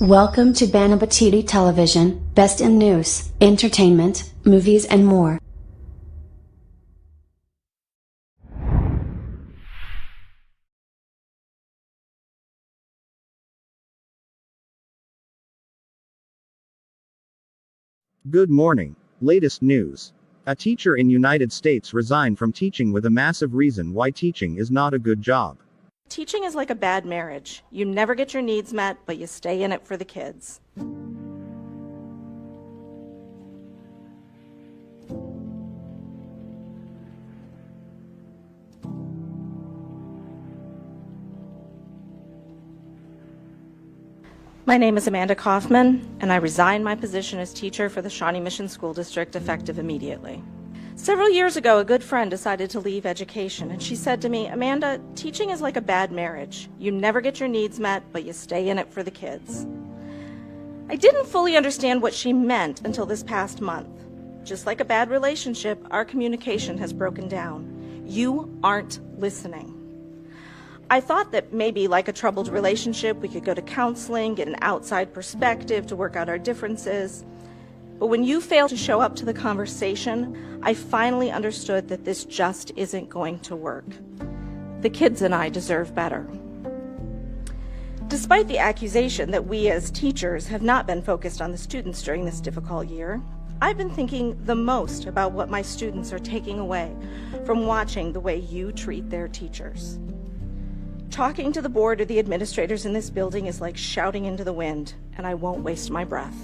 Welcome to Banabatiti Television, best in news, entertainment, movies and more. Good morning. Latest news. A teacher in United States resigned from teaching with a massive reason why teaching is not a good job. Teaching is like a bad marriage. You never get your needs met, but you stay in it for the kids. My name is Amanda Kaufman, and I resign my position as teacher for the Shawnee Mission School District effective immediately. Several years ago, a good friend decided to leave education, and she said to me, "Amanda, teaching is like a bad marriage. You never get your needs met, but you stay in it for the kids." I didn't fully understand what she meant until this past month. Just like a bad relationship, our communication has broken down. You aren't listening. I thought that maybe like a troubled relationship, we could go to counseling, get an outside perspective to work out our differences. But when you fail to show up to the conversation, I finally understood that this just isn't going to work. The kids and I deserve better. Despite the accusation that we as teachers have not been focused on the students during this difficult year, I've been thinking the most about what my students are taking away from watching the way you treat their teachers. Talking to the board or the administrators in this building is like shouting into the wind, and I won't waste my breath.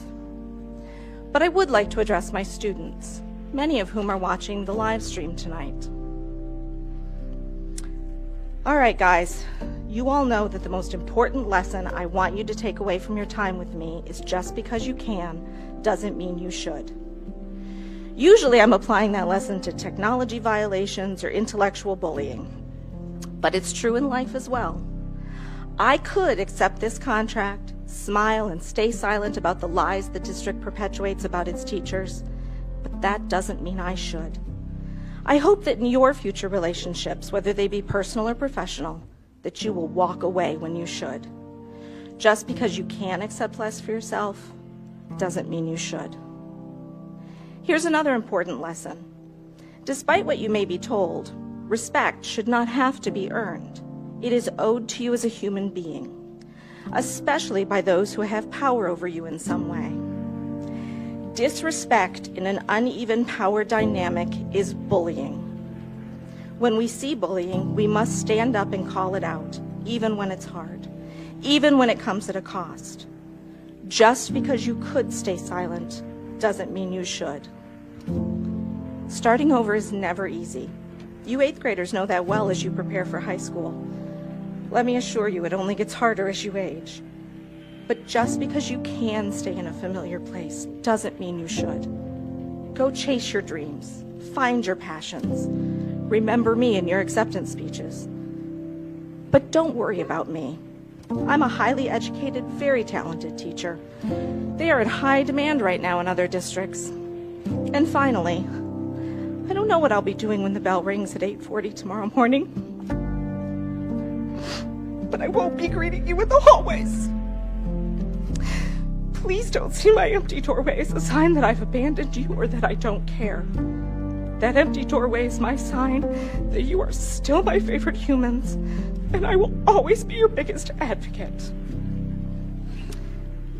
But I would like to address my students, many of whom are watching the live stream tonight. All right, guys, you all know that the most important lesson I want you to take away from your time with me is just because you can doesn't mean you should. Usually I'm applying that lesson to technology violations or intellectual bullying, but it's true in life as well. I could accept this contract, smile and stay silent about the lies the district perpetuates about its teachers, but that doesn't mean I should. I hope that in your future relationships, whether they be personal or professional, that you will walk away when you should. Just because you can accept less for yourself doesn't mean you should. Here's another important lesson. Despite what you may be told, respect should not have to be earned. It is owed to you as a human being, especially by those who have power over you in some way. Disrespect in an uneven power dynamic is bullying. When we see bullying, we must stand up and call it out, even when it's hard, even when it comes at a cost. Just because you could stay silent doesn't mean you should. Starting over is never easy. You 8th graders know that well as you prepare for high school. Let me assure you, it only gets harder as you age. But just because you can stay in a familiar place doesn't mean you should. Go chase your dreams. Find your passions. Remember me in your acceptance speeches. But don't worry about me. I'm a highly educated, very talented teacher. They are in high demand right now in other districts. And finally, I don't know what I'll be doing when the bell rings at 8:40 tomorrow morning. But I won't be greeting you in the hallways. Please don't see my empty doorway as a sign that I've abandoned you or that I don't care. That empty doorway is my sign that you are still my favorite humans, and I will always be your biggest advocate.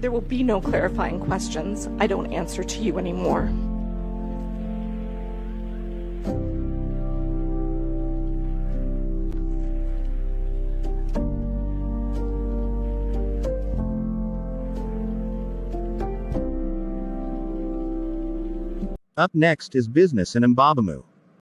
There will be no clarifying questions I don't answer to you anymore. Up next is business in Mbabamu.